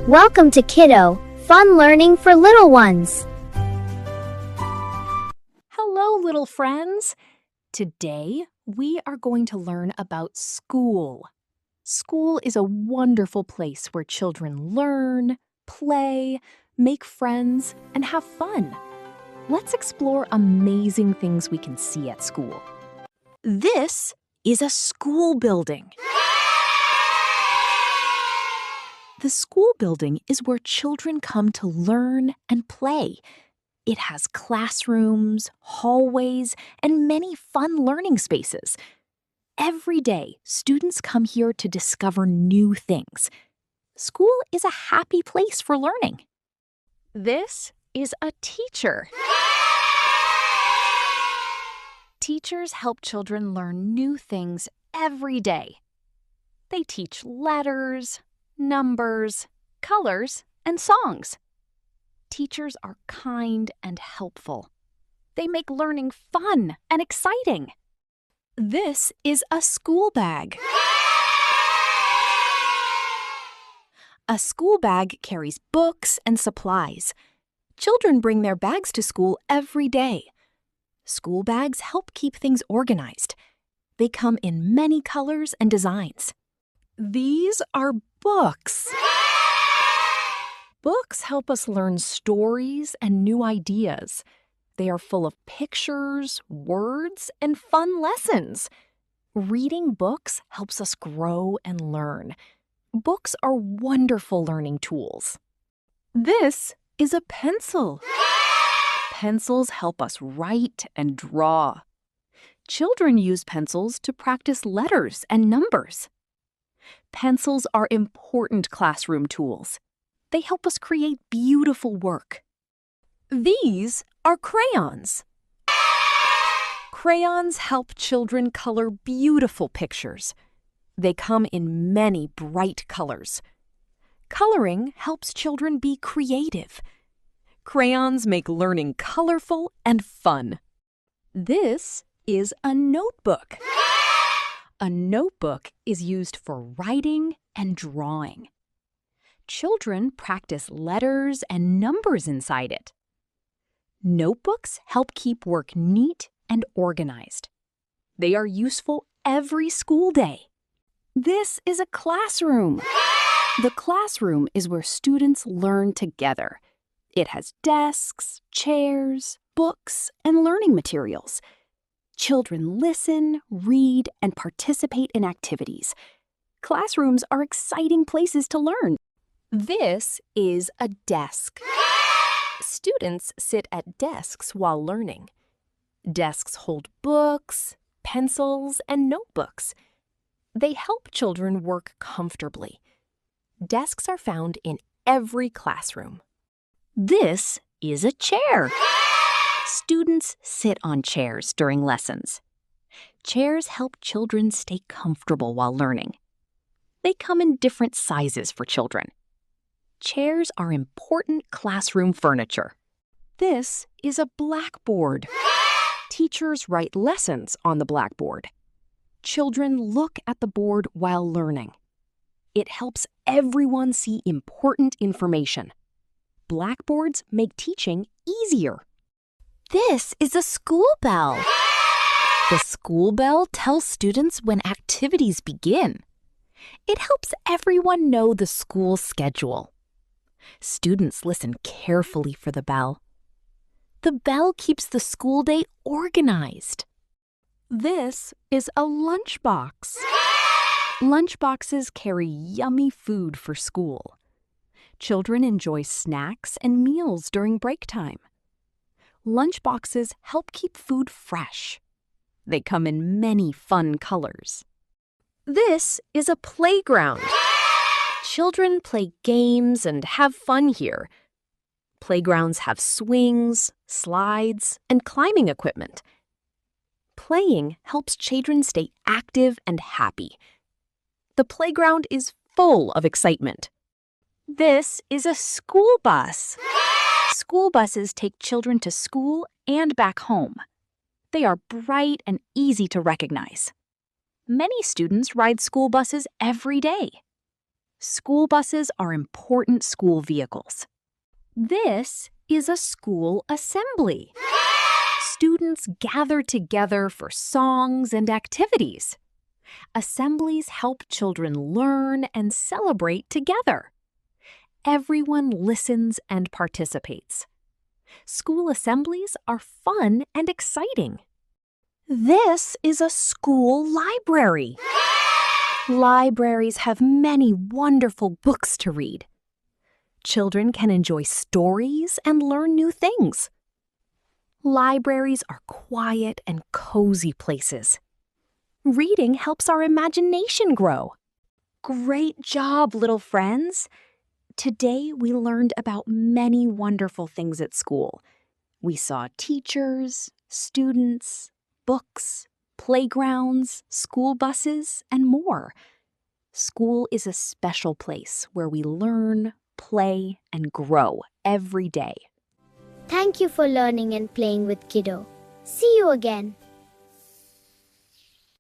Welcome to Kiddo, fun learning for little ones. Hello, little friends. Today, we are going to learn about school. School is a wonderful place where children learn, play, make friends, and have fun. Let's explore amazing things we can see at school. This is a school building. The school building is where children come to learn and play. It has classrooms, hallways, and many fun learning spaces. Every day, students come here to discover new things. School is a happy place for learning. This is a teacher. Teachers help children learn new things every day. They teach letters, numbers, colors, and songs. Teachers are kind and helpful. They make learning fun and exciting. This is a school bag. A school bag carries books and supplies. Children bring their bags to school every day. School bags help keep things organized. They come in many colors and designs. These are books. Books help us learn stories and new ideas. They are full of pictures, words, and fun lessons. Reading books helps us grow and learn. Books are wonderful learning tools. This is a pencil. Pencils help us write and draw. Children use pencils to practice letters and numbers. Pencils are important classroom tools. They help us create beautiful work. These are crayons. Crayons help children color beautiful pictures. They come in many bright colors. Coloring helps children be creative. Crayons make learning colorful and fun. This is a notebook. A notebook is used for writing and drawing. Children practice letters and numbers inside it. Notebooks help keep work neat and organized. They are useful every school day. This is a classroom. The classroom is where students learn together. It has desks, chairs, books, and learning materials. Children listen, read, and participate in activities. Classrooms are exciting places to learn. This is a desk. Students sit at desks while learning. Desks hold books, pencils, and notebooks. They help children work comfortably. Desks are found in every classroom. This is a chair. Students sit on chairs during lessons. Chairs help children stay comfortable while learning. They come in different sizes for children. Chairs are important classroom furniture. This is a blackboard. Teachers write lessons on the blackboard. Children look at the board while learning. It helps everyone see important information. Blackboards make teaching easier. This is a school bell. The school bell tells students when activities begin. It helps everyone know the school schedule. Students listen carefully for the bell. The bell keeps the school day organized. This is a lunchbox. Lunchboxes carry yummy food for school. Children enjoy snacks and meals during break time. Lunchboxes help keep food fresh. They come in many fun colors. This is a playground. Children play games and have fun here. Playgrounds have swings, slides, and climbing equipment. Playing helps children stay active and happy. The playground is full of excitement. This is a school bus. School buses take children to school and back home. They are bright and easy to recognize. Many students ride school buses every day. School buses are important school vehicles. This is a school assembly. Students gather together for songs and activities. Assemblies help children learn and celebrate together. Everyone listens and participates. School assemblies are fun and exciting. This is a school library. Libraries have many wonderful books to read. Children can enjoy stories and learn new things. Libraries are quiet and cozy places. Reading helps our imagination grow. Great job, little friends! Today we learned about many wonderful things at school. We saw teachers, students, books, playgrounds, school buses, and more. School is a special place where we learn, play, and grow every day. Thank you for learning and playing with Kiddo. See you again.